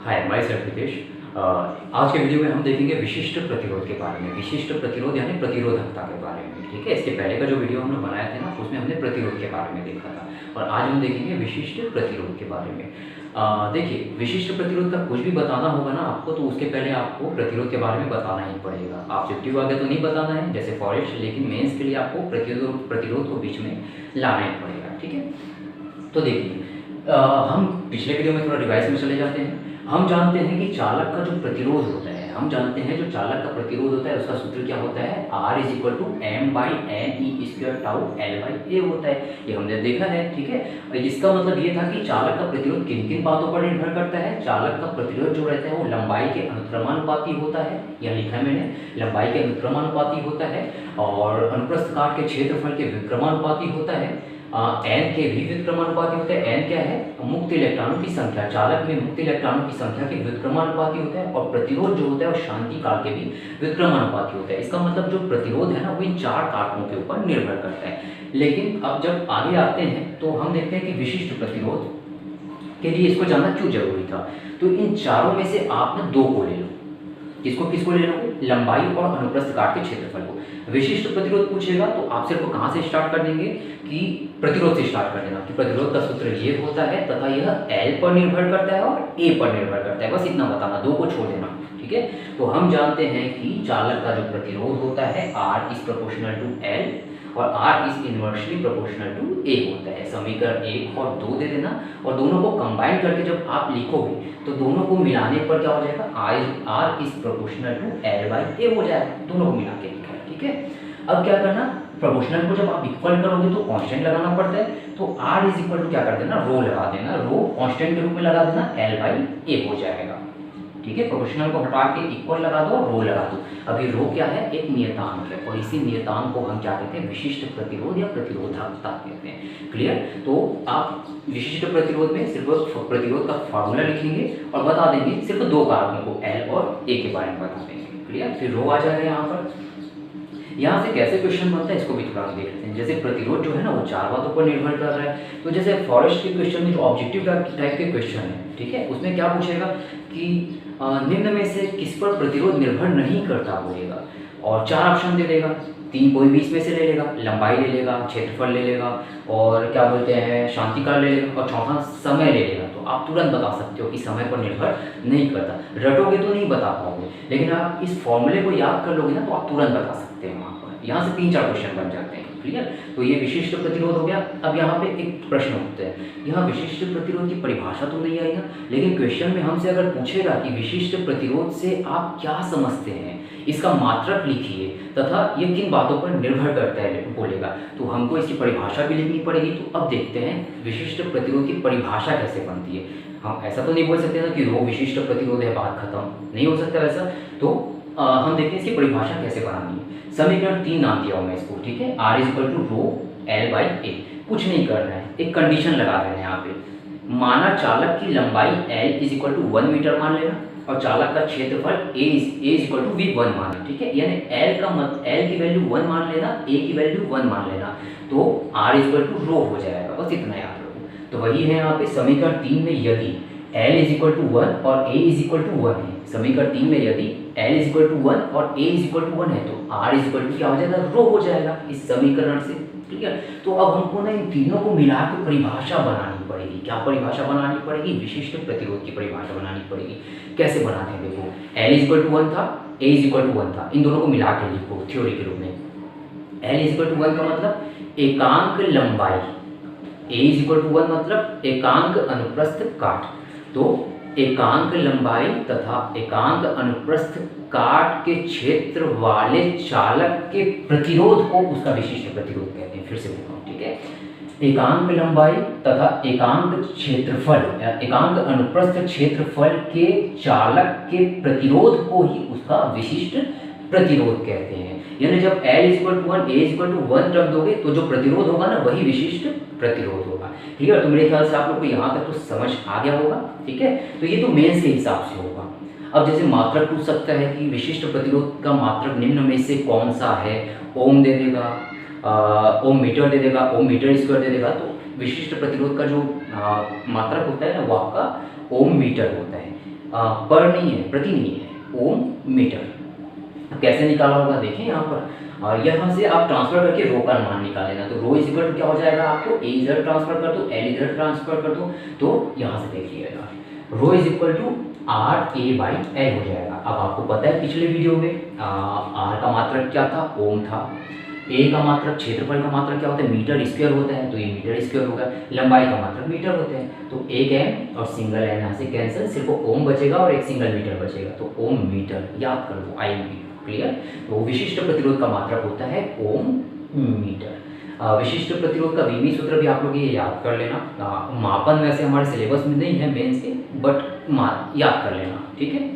Hi my self Hitesh. आज के video में हम देखेंगे विशिष्ट प्रतिरोध के बारे में। विशिष्ट प्रतिरोध यानी प्रतिरोधकता के बारे में। ठीक है, इसके पहले का जो वीडियो हमने बनाया था ना, उसमें हमने प्रतिरोध के बारे में देखा था और आज हम देखेंगे विशिष्ट प्रतिरोध के बारे में। देखिए, विशिष्ट प्रतिरोध का कुछ भी बताना होगा ना आपको, तो उसके पहले आपको प्रतिरोध के बारे में बताना ही पड़ेगा। ऑब्जेक्टिव आगे तो नहीं बताना है जैसे फॉरेस्ट, लेकिन मेंस के लिए आपको प्रतिरोध को बीच में लाना ही पड़ेगा। ठीक है, तो देखिए हम पिछले वीडियो में थोड़ा रिवाइज में चले जाते हैं। हम जानते हैं कि चालक का जो प्रतिरोध होता है, हम जानते हैं जो चालक का प्रतिरोध होता है उसका सूत्र क्या होता है, R is equal to M by N E square tau L by A होता है। ये हमने देखा है। ठीक है, इसका मतलब ये था कि चालक का प्रतिरोध किन किन बातों पर निर्भर करता है। चालक का प्रतिरोध जो रहता है वो लंबाई के अनुक्रमानुपाती होता है, यह लिखा है मैंने, लंबाई के अनुक्रमानुपाती होता है, और अनुप्रस्थ काट के क्षेत्रफल के विक्रमानुपाती होता है, एन के भी व्युत्क्रमानुपाती होते हैं। एन क्या है, मुक्त इलेक्ट्रॉनों की संख्या, चालक में मुक्त इलेक्ट्रॉनों की संख्या के व्युत्क्रमानुपाती होता है, और प्रतिरोध जो होता है वो शांति काल के भी व्युत्क्रमानुपाती होता है। इसका मतलब जो प्रतिरोध है ना वो इन चार कारकों के ऊपर निर्भर करता है। लेकिन अब जब आगे आते हैं तो हम देखते हैं कि विशिष्ट प्रतिरोध के लिए इसको जानना क्यों जरूरी था। तो इन चारों में से आप ना दो को ले लो। किसको ले लोगे, लंबाई और अनुप्रस्थ काट के क्षेत्रफल को। विशिष्ट प्रतिरोध पूछेगा तो आप सिर्फ कहाँ से स्टार्ट कर देंगे कि प्रतिरोध से स्टार्ट कर देना कि प्रतिरोध का सूत्र ये होता है तथा यह L पर निर्भर करता है और A पर निर्भर करता है। बस इतना बताना, दो को छोड़ देना। ठीक है, तो हम जानते हैं कि चालक का जो प्रतिरोध होता है R is proportional to L और R is inversely proportional to A होता है। समीकरण 1 और 2 दे देना और दोनों को कंबाइन करके जब आप लिखोगे तो दोनों को मिलाने पर क्या हो जाएगा, R is proportional to L by A हो जाएगा। दोनों को मिला के लिखा है। ठीक है, अब क्या करना, प्रोपोर्शनल को जब आप इक्वल करोगे तो कांस्टेंट लगाना पड़ता है, तो R इज इक्वल टू क्या कर देना, रो लगा देना, रो कांस्टेंट के रूप में लगा देना, L बाई A हो जाएगा। ठीक है, प्रोपोर्शनल को हटा के इक्वल लगा दो, रो लगा दो। अभी रो क्या है, एक नियतांक है, और इसी नियतांक को हम क्या कहते हैं, विशिष्ट प्रतिरोध या प्रतिरोधकता कहते हैं। क्लियर, तो आप विशिष्ट प्रतिरोध में सिर्फ प्रतिरोध का फॉर्मूला लिखेंगे और बता देंगे सिर्फ दो कारकों को, L और A के बारे में बता देंगे। क्लियर, फिर रो आ जाएगा यहाँ पर। यहाँ से कैसे क्वेश्चन बनता है इसको भी थोड़ा देख लेते हैं। जैसे प्रतिरोध जो है ना वो चार बातों पर निर्भर कर रहा है, तो जैसे फॉरेस्ट के क्वेश्चन में जो ऑब्जेक्टिव टाइप के क्वेश्चन है, ठीक है, उसमें क्या पूछेगा कि निम्न में से किस पर प्रतिरोध निर्भर नहीं करता बोलेगा, और चार ऑप्शन दे देगा, तीन कोई भी इसमें से ले लेगा, लंबाई ले लेगा, क्षेत्रफल ले लेगा, और क्या बोलते हैं शांति काल ले लेगा, और चौथा समय ले लेगा। तो आप तुरंत बता सकते हो कि समय पर निर्भर नहीं करता। रटोगे तो नहीं बता पाओगे, लेकिन आप इस फॉर्मूले को याद कर लोगे ना तो आप तुरंत बता सकते हैं। वहाँ पर यहाँ से 3-4 क्वेश्चन बन जाते हैं। क्लियर, तो ये विशिष्ट प्रतिरोध हो गया। अब यहाँ पे एक प्रश्न उठता है, यहाँ विशिष्ट प्रतिरोध की परिभाषा तो नहीं आई ना, लेकिन क्वेश्चन में हमसे अगर पूछेगा कि विशिष्ट प्रतिरोध से आप क्या समझते हैं, इसका मात्रक लिखिए तथा ये किन बातों पर निर्भर करता है बोलेगा, तो हमको इसकी परिभाषा भी लिखनी पड़ेगी। तो अब देखते हैं विशिष्ट प्रतिरोध की परिभाषा कैसे बनती है। हम ऐसा तो नहीं बोल सकते ना कि रो विशिष्ट प्रतिरोध है, बात खत्म, नहीं हो सकता वैसा। तो हम देखते हैं इसकी परिभाषा कैसे बनानी है। समीकरण 3 नाम दिया हूँ मैं इसको। ठीक है, R is equal to rho L by A। कुछ नहीं करना है, एक कंडीशन लगा देना है यहाँ पे। माना चालक की लंबाई L is equal to 1 metre मान लेना, और चालक का क्षेत्रफल A is equal to V1 मान लेना। ठीक है, यानी L की वैल्यू 1 मान लेना, A की वैल्यू 1 मान लेना, तो R इज इक्वल टू रो हो जाएगा। बस इतना याद रखो। तो वही है यहाँ पे समीकरण 3 में यदि L इज इक्वल टू 1 और A इज इक्वल टू 1 है, समीकरण 3 में यदि L इज इक्वल टू 1 और A इज इक्वल टू 1 है, तो R इज इक्वल टू क्या हो जाएगा, रो हो जाएगा इस समीकरण से। ठीक है, तो अब हमको ना इन तीनों को मिला के परिभाषा बनानी पड़ेगी। क्या परिभाषा बनानी पड़ेगी, विशिष्ट प्रतिरोध की परिभाषा बनानी पड़ेगी। कैसे बनाते हैं देखो, L इज इक्वल टू 1 था, A इज इक्वल टू 1 था, इन दोनों को मिला के लिखो थ्योरी के रूप में। L इज इक्वल टू 1 का मतलब एकांक लंबाई, A इज इक्वल टू 1 मतलब एकांक अनुप्रस्थ काट। तो एकांक लंबाई तथा एकांक अनुप्रस्थ काट के क्षेत्र वाले चालक के प्रतिरोध को उसका विशिष्ट प्रतिरोध कहते हैं। फिर से बोलता हूँ, ठीक है, एकांक लंबाई तथा एकांक क्षेत्रफल, एकांक अनुप्रस्थ क्षेत्रफल के चालक के प्रतिरोध को ही उसका विशिष्ट प्रतिरोध कहते हैं। यानी जब L is equal to 1, A is equal to 1 रख दोगे तो जो प्रतिरोध होगा ना वही विशिष्ट प्रतिरोध होगा। क्लियर, तो मेरे ख्याल से आप लोग को यहाँ तक तो समझ आ गया होगा। ठीक है, तो ये तो मेंस के हिसाब से होगा। अब जैसे मात्रक पूछ सकता है कि विशिष्ट प्रतिरोध का मात्रक निम्न में से कौन सा है, ओम दे देगा, ओम मीटर दे देगा, ओम मीटर स्क्वायर दे देगा। तो विशिष्ट प्रतिरोध का जो मात्रक होता है ना वो आपका ओम मीटर होता है। पर नहीं है, प्रति नहीं है, ओम मीटर। कैसे निकाला होगा देखें यहाँ पर, यहाँ से आप ट्रांसफर करके रो का मान निकाल लेना। तो रो इज इक्वल टू क्या हो जाएगा, आपको ए इधर ट्रांसफर कर दो, एल इधर ट्रांसफर कर दो, तो यहाँ से देख लीजिएगा rho is equal to R A by L हो जाएगा। अब आपको पता है पिछले वीडियो में आर का मात्रक क्या था, ओम था। ए का मात्रक, क्षेत्रफल का मात्रक क्या होता है, मीटर स्क्वायर होता है, तो ये मीटर स्क्वायर होगा। लंबाई का मात्रक मीटर होते हैं, तो एक एम और सिंगल एम यहाँ से कैंसिल, सिर्फ ओम बचेगा और एक सिंगल मीटर बचेगा, तो ओम मीटर याद कर लो, IMP क्लियर। तो विशिष्ट प्रतिरोध का मात्रक होता है ओम मीटर। विशिष्ट प्रतिरोध का विमी सूत्र भी आप लोग ये याद कर लेना। मापन वैसे हमारे सिलेबस में नहीं है मेंस के, बट याद कर लेना, ठीक है।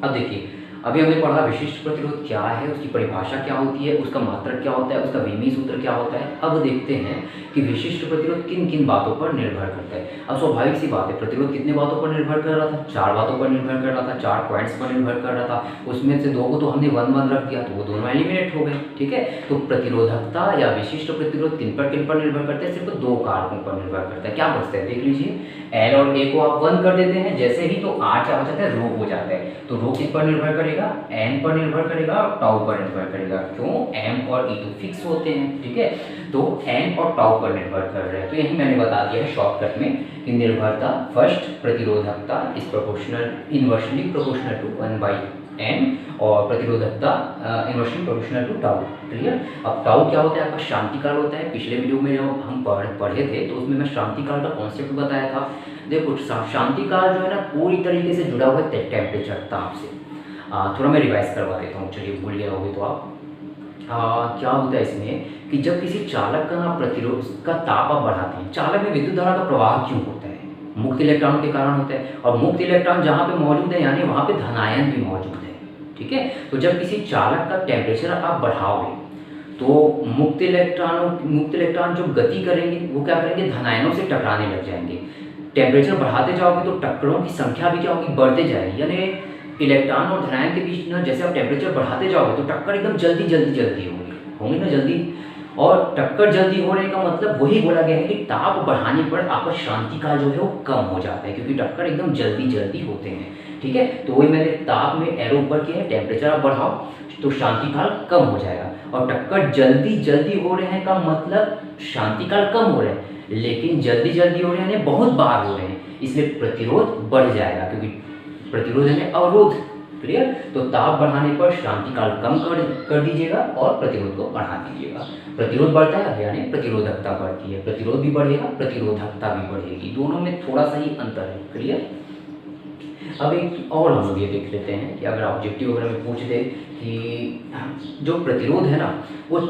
अब देखिए, अभी हमने पढ़ा विशिष्ट प्रतिरोध क्या है, उसकी परिभाषा क्या होती है, उसका मात्रक क्या होता है, उसका विमी सूत्र क्या होता है। अब देखते हैं कि विशिष्ट प्रतिरोध किन किन बातों पर निर्भर करता है। अब स्वाभाविक सी बात है, प्रतिरोध कितने बातों पर निर्भर कर रहा था, 4 बातों पर निर्भर कर रहा था, 4 पॉइंट्स पर निर्भर कर रहा था। उसमें से 2 को तो हमने 1 1 रख दिया, तो वो दोनों एलिमिनेट हो गए, ठीक है। तो प्रतिरोधकता या विशिष्ट प्रतिरोध किन पर निर्भर करते हैं, सिर्फ 2 कारकों पर निर्भर करता है। क्या बचता है देख लीजिए, एल और ए को आप 1 कर देते हैं जैसे ही, तो आर क्या हो जाता है, रो हो जाता है। तो रो किस पर निर्भर करेगा, एन पर निर्भर करेगा और टाउ पर निर्भर करेगा। क्यों, एम और ई तो फिक्स होते हैं, ठीक है। तो एन और टाउ पर निर्भर कर रहे हैं, तो यही मैंने बता दिया है शॉर्टकट में कि निर्भरता फर्स्ट, प्रतिरोधकता is proportional, inversely proportional to 1/n, और प्रतिरोधकता inversely proportional to tau, clear. अब टाउ क्या होता है, आपका शांतिकाल होता है। पिछले वीडियो में जब हम पढ़े थे तो उसमें मैं शांतिकाल का कॉन्सेप्ट बताया था। देखो शांतिकाल जो है ना, पूरी तरीके से जुड़ा हुआ है टेम्परेचर, ताप से। थोड़ा मैं रिवाइज करवा देता हूँ, चलिए भूल गया होगी तो आप। क्या होता है इसमें कि जब किसी चालक का ना प्रतिरोध का ताप आप बढ़ाते हैं, चालक में विद्युत धारा का प्रवाह क्यों होता है, मुक्त इलेक्ट्रॉनों के कारण होता है। और मुक्त इलेक्ट्रॉन जहाँ पे मौजूद है यानी वहाँ पे धनायन भी मौजूद है, ठीक है। तो जब किसी चालक का टेम्परेचर आप बढ़ाओगे तो मुक्त इलेक्ट्रॉन जो गति करेंगे वो क्या करेंगे, धनायनों से टकराने लग जाएंगे। टेम्परेचर बढ़ाते जाओगे तो टक्करों की संख्या भी क्या होगी, बढ़ते जाएगी। यानी इलेक्ट्रॉन और धनायन के बीच ना, जैसे आप टेम्परेचर बढ़ाते जाओगे तो टक्कर एकदम जल्दी होंगी ना, जल्दी। और टक्कर जल्दी होने का मतलब वही बोला गया है कि ताप बढ़ाने पर आपका शांतिकाल जो है वो कम हो जाता है, क्योंकि टक्कर एकदम जल्दी होते हैं, ठीक है। तो वही मैंने ताप में एरो ऊपर किया है, टेम्परेचर आप बढ़ाओ तो शांतिकाल कम हो जाएगा। और टक्कर जल्दी हो रहे हैं का मतलब शांतिकाल कम हो रहे हैं, लेकिन जल्दी हो रहे हैं बहुत बार हो रहे हैं, इसलिए प्रतिरोध बढ़ जाएगा, क्योंकि प्रतिरोध यानी अवरोध, क्लियर। तो ताप बढ़ाने पर शांतिकाल कम कर दीजिएगा और प्रतिरोध को बढ़ा दीजिएगा। प्रतिरोध बढ़ता है यानी प्रतिरोधकता बढ़ती है, प्रतिरोध भी बढ़ेगा, प्रतिरोधकता भी बढ़ेगी, दोनों में थोड़ा सा ही अंतर है, क्लियर। अब एक और हम लोग ये देख लेते हैं कि अगर ऑब्जेक्टिव वगैरह में पूछ दे कि जो प्रतिरोध है ना वो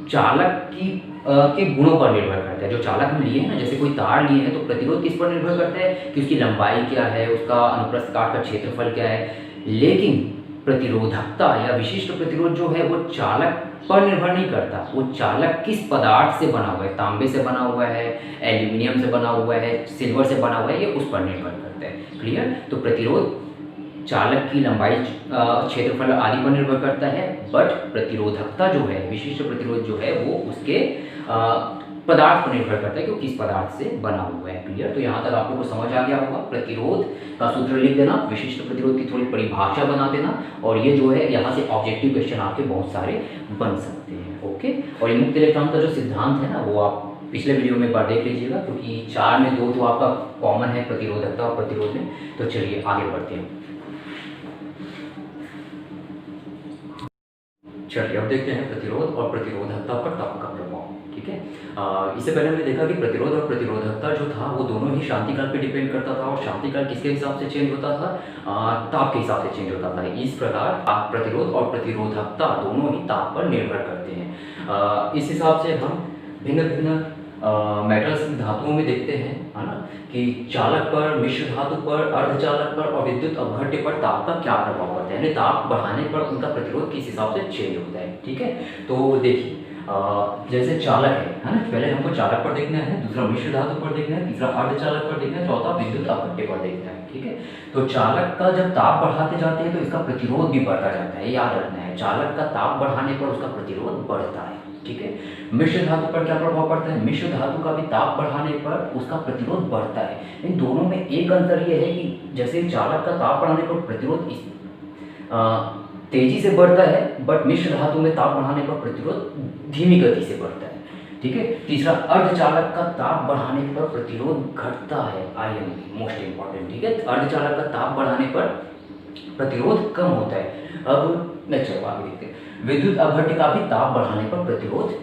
चालक के गुणों पर निर्भर करता है। जो चालक हम लिए हैं ना, जैसे कोई तार लिए हैं, तो प्रतिरोध किस पर निर्भर करता है कि उसकी लंबाई क्या है, उसका अनुप्रस्थ काट का क्षेत्रफल क्या है। लेकिन प्रतिरोधकता या विशिष्ट प्रतिरोध जो है वो चालक पर निर्भर नहीं करता, वो चालक किस पदार्थ से बना हुआ है, तांबे से बना हुआ है, एल्यूमिनियम से बना हुआ है, सिल्वर से बना हुआ है, ये उस पर निर्भर करता है, क्लियर। तो प्रतिरोध चालक की लंबाई, क्षेत्रफल आदि पर निर्भर करता है, बट प्रतिरोधकता जो है, विशिष्ट प्रतिरोध जो है वो उसके पदार्थ पर निर्भर करता है कि वो किस पदार्थ से बना हुआ है, क्लियर। तो यहाँ तक आप लोगों को समझ आ गया होगा। प्रतिरोध का सूत्र लिख देना, विशिष्ट प्रतिरोध की थोड़ी परिभाषा बना देना, और ये जो है यहाँ से ऑब्जेक्टिव क्वेश्चन आपके बहुत सारे बन सकते हैं, ओके। और ये मुक्त इलेक्ट्रॉन का जो सिद्धांत है ना वो आप पिछले वीडियो में एक बार देख लीजिएगा, क्योंकि 4 में 2 तो आपका कॉमन है, प्रतिरोधकता और प्रतिरोध में। तो चलिए आगे बढ़ते हैं। चलिए अब देखते हैं प्रतिरोध और प्रतिरोधकता पर ताप का प्रभाव, ठीक है। इससे पहले हमने देखा कि प्रतिरोध और प्रतिरोधकता जो था वो दोनों ही शांतिकाल पे डिपेंड करता था, और शांतिकाल किसके हिसाब से चेंज होता था, ताप के हिसाब से चेंज होता था। इस प्रकार प्रतिरोध और प्रतिरोधकता दोनों ही ताप पर निर्भर करते हैं। इस हिसाब से हम भिन्न मेटल्स धातुओं में देखते हैं, है ना, कि चालक पर, मिश्र धातु पर, अर्धचालक पर और विद्युत अवघट्य पर ताप का क्या प्रभाव होता है, यानी ताप बढ़ाने पर उनका प्रतिरोध किस हिसाब से चेंज होता है, ठीक है। तो देखिए जैसे चालक है ना, पहले हमको चालक पर देखना है, दूसरा मिश्र धातु पर देखना है, तीसरा अर्धचालक पर देखना है, चौथा विद्युत अवघट्य पर देखना है, ठीक है। तो चालक का जब ताप बढ़ाते जाते हैं तो इसका प्रतिरोध भी बढ़ता जाता है, याद रखना है। चालक का ताप बढ़ाने पर उसका प्रतिरोध बढ़ता है, ठीक है। मिश्र धातु पर क्या प्रभाव पड़ता है? मिश्र धातु का भी ताप बढ़ाने पर उसका प्रतिरोध बढ़ता है। इन दोनों में एक अंतर यह है कि जैसे चालक का ताप बढ़ाने पर प्रतिरोध तेजी से बढ़ता है, बट मिश्र धातु में ताप बढ़ाने पर प्रतिरोध धीमी गति से बढ़ता है। ठीक है। तीसरा, अर्धचालक का ताप बढ़ाने पर प्रतिरोध घटता है। Ion most important. ठीक है। अर्धचालक का ताप बढ़ाने पर प्रतिरोध कम होता है। अब चलो आगे देखते हैं। विद्युत अपघट्य का भी ताप बढ़ाने पर प्रतिरोध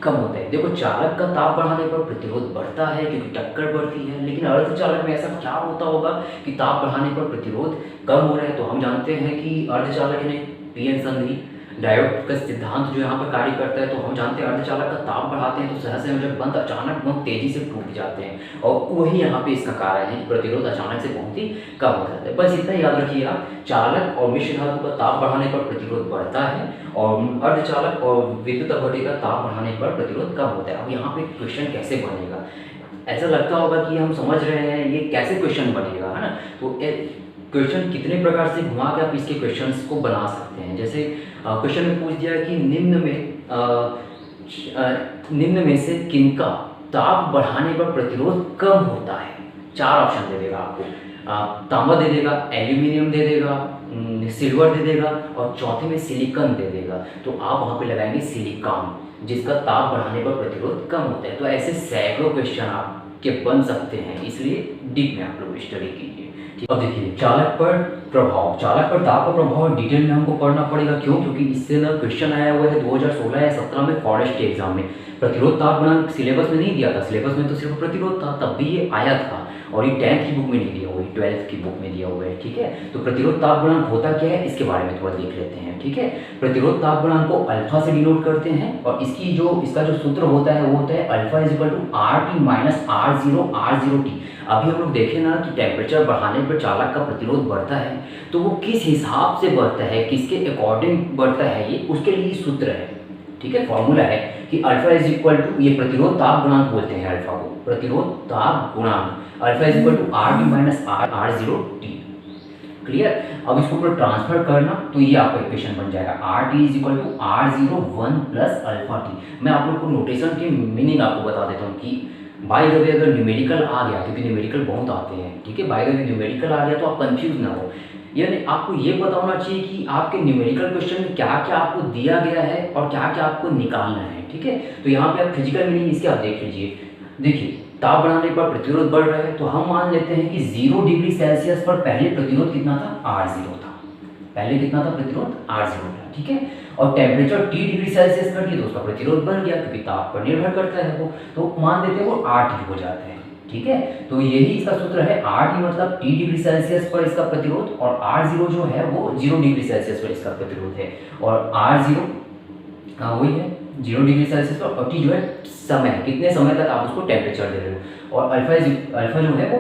कम होता है। देखो, चालक का ताप बढ़ाने पर प्रतिरोध बढ़ता है क्योंकि टक्कर बढ़ती है, लेकिन अर्धचालक में ऐसा क्या होता होगा कि ताप बढ़ाने पर प्रतिरोध कम हो रहा है? तो हम जानते हैं कि अर्धचालक ने पीएन संधि डायोड का सिद्धांत जो यहाँ पर कार्य करता है, तो हम जानते हैं अर्धचालक का ताप बढ़ाते हैं तो सहसा में जब बंद अचानक बहुत तेजी से टूट जाते हैं, और वही यहाँ पे इसका कारण है कि प्रतिरोध अचानक से बहुत ही कम हो जाता है। बस इतना याद रखिए आप, चालक और मिश्र धातु का ताप बढ़ाने पर प्रतिरोध बढ़ता है और अर्धचालक और विद्युत अपघट्य का ताप बढ़ाने पर प्रतिरोध कम होता है। अब यहाँ पे क्वेश्चन कैसे बनेगा? ऐसा लगता होगा कि हम समझ रहे हैं, ये कैसे क्वेश्चन बनेगा, है ना? तो क्वेश्चन कितने प्रकार से घुमा के आप इसके क्वेश्चंस को बना सकते हैं। जैसे क्वेश्चन में पूछ दिया कि निम्न में से किनका ताप बढ़ाने पर प्रतिरोध कम होता है? 4 ऑप्शन दे देगा आपको। तांबा दे देगा, एल्यूमिनियम दे देगा, सिल्वर दे देगा और चौथे में सिलिकॉन दे देगा। तो आप वहाँ पे लगाएंगे सिलिकॉन, जिसका ताप बढ़ाने पर प्रतिरोध कम होता है। तो ऐसे सैकड़ों क्वेश्चन आपके बन सकते हैं, इसलिए डीप में आप लोग स्टडी कीजिए। अब देखिए, चालक पर प्रभाव, चालक पर ताप का प्रभाव डिटेल में हमको पढ़ना पड़ेगा। क्यों? क्योंकि इससे ना क्वेश्चन आया हुआ है 2016 या 17 में फॉरेस्ट के एग्जाम में। प्रतिरोध ताप गुणांक सिलेबस में नहीं दिया था, सिलेबस में तो सिर्फ प्रतिरोध था, तब भी ये आया था, और ये 10th की बुक में नहीं दिया हुआ है, 12th की बुक में दिया हुआ है। ठीक है। तो प्रतिरोध ताप गुणांक होता क्या है, इसके बारे में थोड़ा देख लेते हैं। ठीक है। प्रतिरोध ताप गुणांक को अल्फा से डिनोट करते हैं, और इसका जो सूत्र होता है वो होता है alpha is equal to RT minus R0 T। अभी हम लोग देखें ना कि टेम्परेचर बढ़ाने पर चालक का प्रतिरोध बढ़ता है, तो वो किस हिसाब से बढ़ता है, किसके अकॉर्डिंग बढ़ता है, ये उसके लिए सूत्र है। ठीक है। फॉर्मूला है कि अल्फा इज इक्वल टू, ये प्रतिरोध ताप गुणांक बोलते हैं अल्फा को, प्रतिरोध ताप गुणांक alpha is equal to RT minus R0 T। Clear? अब इसको ऊपर ट्रांसफर करना तो ये आपका इक्वेशन बन जाएगा RT is equal to R0 1 plus alpha T। मैं आप लोग को नोटेशन की मीनिंग आपको बता देता हूँ कि बाय द वे अगर न्यूमेरिकल आ गया, क्योंकि न्यूमेरिकल बहुत आते हैं, ठीक है, बाय द वे न्यूमेरिकल आ गया तो आप कंफ्यूज ना हो। यानी आपको ये पता होना चाहिए कि आपके न्यूमेरिकल क्वेश्चन में क्या क्या आपको दिया गया है और क्या क्या आपको निकालना है। ठीक है। तो यहाँ पे आप फिजिकल मीनिंग इसके आप देख लीजिए। देखिए, ताप बढ़ाने पर प्रतिरोध बढ़ रहा है, तो हम मान लेते हैं कि 0 डिग्री सेल्सियस पर पहले प्रतिरोध कितना था? R0 था। पहले कितना था प्रतिरोध? R0 था। ठीक है। और टेम्परेचर T डिग्री सेल्सियस कर दिया तो उसका प्रतिरोध बन गया, क्योंकि ताप पर निर्भर करता है वो, तो मान लेते हैं वो RT हो जाता है। ठीक है। तो यही इसका सूत्र है, RT मतलब T डिग्री सेल्सियस पर इसका प्रतिरोध, और R0 जो है वो 0 डिग्री सेल्सियस पर इसका प्रतिरोध है, और R0 वही है 0 डिग्री सेल्सियस पर, और T जो है समय, कितने समय तक आप उसको टेम्परेचर दे रहे हो, और अल्फा जो है वो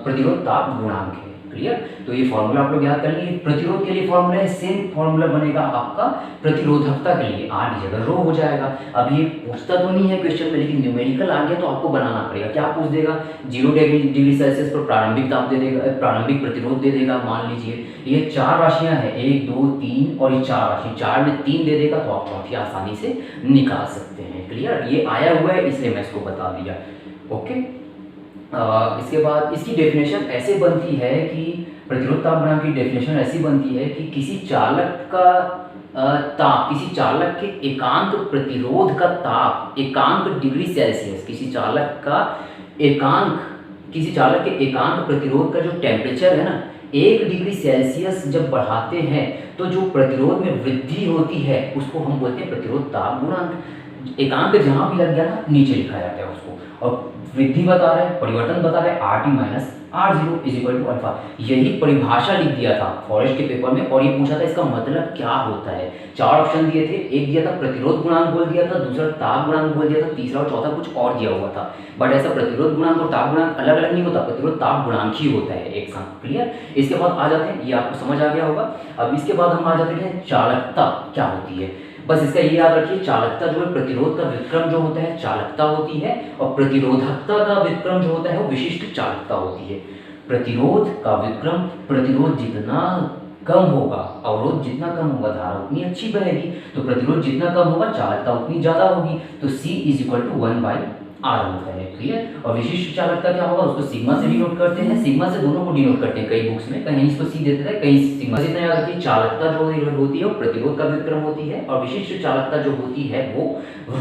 प्रतिरोध ताप गुणांक है। क्लियर? तो ये फॉर्मूला आप लोग याद कर लीजिए। प्रतिरोध के लिए फॉर्मूला है, सेम फॉर्मूला बनेगा आपका प्रतिरोधकता के लिए, R की जगह रो हो जाएगा। अब ये पूछता तो नहीं है क्वेश्चन में, लेकिन न्यूमेरिकल आ गया तो आपको बनाना पड़ेगा। क्या पूछ देगा? 0 डिग्री सेल्सियस पर प्रारंभिक ताप दे देगा, प्रारंभिक प्रतिरोध दे देगा। मान लीजिए ये 4 राशियां हैं, 1 2 3 और ये 4 राशि, 4 में 3 दे देगा तो आप काफ़ी आसानी से निकाल सकते हैं। क्लियर? ये आया हुआ है इसलिए मैं इसको बता दिया। ओके। इसके बाद इसकी डेफिनेशन ऐसे बनती है कि प्रतिरोध ताप गुणांक की डेफिनेशन ऐसी बनती है कि किसी चालक के एकांक प्रतिरोध का ताप, एकांक डिग्री सेल्सियस, किसी चालक के एकांक प्रतिरोध का जो टेम्परेचर है ना, 1 डिग्री सेल्सियस जब बढ़ाते हैं तो जो प्रतिरोध में वृद्धि होती है उसको हम बोलते हैं प्रतिरोध ताप गुणांक। एकांक जहाँ भी लग गया ना, नीचे लिखा जाता है उसको, और वृद्धि बता रहे हैं, परिवर्तन बता रहे हैं, RT minus R0 is equal to alpha. यही परिभाषा लिख दिया था फॉरेस्ट के पेपर में, और ये पूछा था इसका मतलब क्या होता है। 4 ऑप्शन दिए थे, एक दिया था प्रतिरोध गुणांक बोल दिया था, दूसरा ताप गुणांक बोल दिया था, तीसरा और चौथा कुछ और दिया हुआ था। बट ऐसा प्रतिरोध गुणांक और ताप गुणांक अलग अलग नहीं होता, प्रतिरोध ताप गुणांक ही होता है एक साथ। क्लियर? इसके बाद आ जाते हैं, ये आपको समझ आ गया होगा। अब इसके बाद हम आ जाते हैं चालकता क्या होती है। बस इसका ये याद रखिए, चालकता जो है प्रतिरोध का व्युत्क्रम जो होता है चालकता होती है, और प्रतिरोधकता का व्युत्क्रम जो होता है वो विशिष्ट चालकता होती है। प्रतिरोध का व्युत्क्रम, प्रतिरोध जितना कम होगा, अवरोध जितना कम होगा धारा उतनी अच्छी बहेगी, तो प्रतिरोध जितना कम होगा चालकता उतनी ज़्यादा होगी। तो C is equal to 1/R होता है, क्लियर। और विशिष्ट चालकता क्या होगा, उसको सिग्मा से डिनोट करते हैं, सिग्मा से दोनों को डिनोट करते हैं कई बुक्स में, कहीं इसको C देते हैं कहीं सिग्मा। इतना याद रखिए, चालकता जो होती है वो प्रतिरोध का व्युत्क्रम होती है, और विशिष्ट चालकता जो होती है वो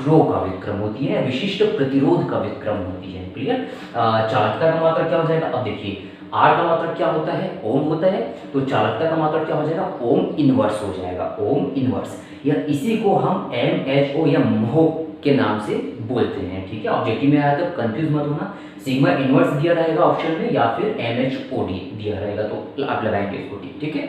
रो का व्युत्क्रम होती है, विशिष्ट प्रतिरोध का व्युत्क्रम होती है, क्लियर। चालकता का मात्रक क्या हो जाएगा, अब देखिए आर का मात्रक क्या होता है, ओम होता है, तो चालकता का मात्रक क्या हो जाएगा, ओम इनवर्स हो जाएगा, ओम इनवर्स, या इसी को हम MHO या म्हो के नाम से बोलते हैं, ठीक है। ऑब्जेक्टिव में आया तो कंफ्यूज मत होना, सिग्मा इनवर्स दिया रहेगा ऑप्शन में या फिर MHOD दिया रहेगा, तो आप लगाएंगे इसको, ठीक है।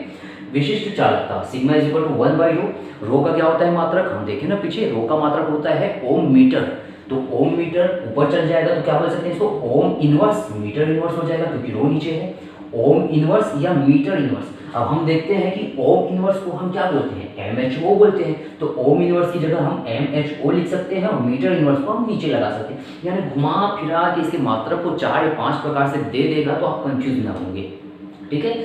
विशिष्ट चालकता सिग्मा इज इक्वल टू 1/रो, रो का क्या होता है मात्रक, हम देखें ना पीछे, रो का मात्रक होता है ओम मीटर, तो ओम मीटर ऊपर चल जाएगा तो क्या बोल सकते हैं इसको, ओम इनवर्स, मीटर इनवर्स हो जाएगा क्योंकि रो नीचे है, ओम इनवर्स या मीटर इनवर्स। अब हम देखते हैं कि ओम इनवर्स को हम क्या बोलते हैं, MHO बोलते हैं, तो ओम इनवर्स की जगह हम MHO लिख सकते हैं, और मीटर इनवर्स को हम नीचे लगा सकते हैं, यानी घुमा फिरा के इसके मात्रक को 4 या 5 प्रकार से दे देगा तो आप कंफ्यूज ना होंगे, ठीक है।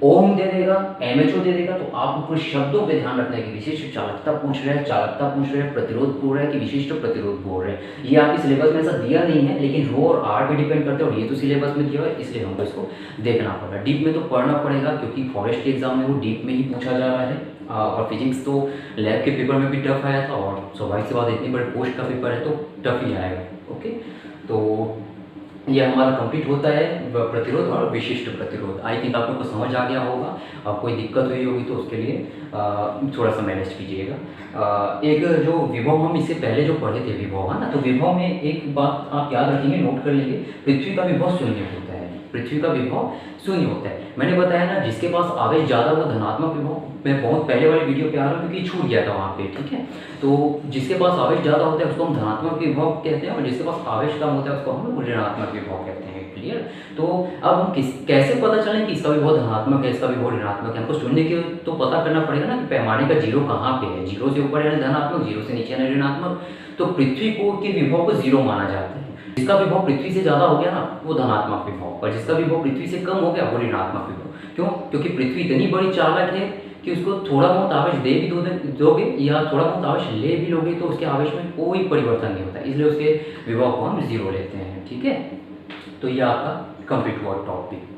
ओम दे देगा, MHO दे देगा, तो आपको कुछ शब्दों पे ध्यान रखना है कि विशिष्ट चालकता पूछ रहे हैं, चालकता पूछ रहे हैं, प्रतिरोध बोल रहे हैं कि विशिष्ट प्रतिरोध बोल रहे हैं। ये आपके सिलेबस में ऐसा दिया नहीं है, लेकिन रो और आर पे डिपेंड करते हैं, और ये तो सिलेबस में दिया हुआ है, इसलिए हमको इसको देखना पड़ेगा। डीप में तो पढ़ना पड़ेगा क्योंकि फॉरेस्ट के एग्जाम में वो डीप में ही पूछा जा रहा है, और फिजिक्स तो लैब के पेपर में भी टफ आया था, और स्वाभाविक सी बात इतनी बड़ी पोस्ट का पेपर है तो टफ ही आएगा, ओके। तो ये हमारा कंप्लीट होता है प्रतिरोध और विशिष्ट प्रतिरोध। आई थिंक आप लोग को समझ आ गया होगा, कोई दिक्कत हुई होगी तो उसके लिए थोड़ा सा मैनेज कीजिएगा। एक जो विभव हम इससे पहले जो पढ़े थे विभव, है ना, तो विभव में एक बात आप याद रखेंगे, नोट कर लेंगे, पृथ्वी का विभव शून्य होता है, पृथ्वी का विभव शून्य होता है। मैंने बताया ना, जिसके पास आवेश ज़्यादा वो धनात्मक विभव, मैं बहुत पहले वाले वीडियो पे आ रहा हूँ क्योंकि छूट गया था वहाँ पे, ठीक है। तो जिसके पास आवेश ज़्यादा होता है उसको हम धनात्मक विभव कहते हैं, और जिसके पास आवेश कम होता है उसको हम ऋणात्मक विभव कहते हैं, क्लियर। तो अब हम कैसे पता चलें कि इसका विभव धनात्मक है, इसका विभव ऋणात्मक है, हमको शून्य के तो पता करना पड़ेगा ना कि पैमाने का जीरो कहाँ पे है, जीरो से ऊपर यानी धनात्मक, जीरो से नीचे यानी ऋणात्मक। तो पृथ्वी को के विभव को जीरो माना जाता है, जिसका विभव पृथ्वी से ज़्यादा हो गया ना वो धनात्मक विभव, और जिसका विभव पृथ्वी से कम हो गया वो ऋणात्मक विभव। क्यों, क्योंकि पृथ्वी इतनी बड़ी चालक है कि उसको थोड़ा बहुत आवेश दे भी दोगे या थोड़ा बहुत आवेश ले भी लोगे तो उसके आवेश में कोई परिवर्तन नहीं होता, इसलिए उसके विभव को हम जीरो लेते हैं, ठीक है। तो ये आपका कंप्लीट हुआ टॉपिक।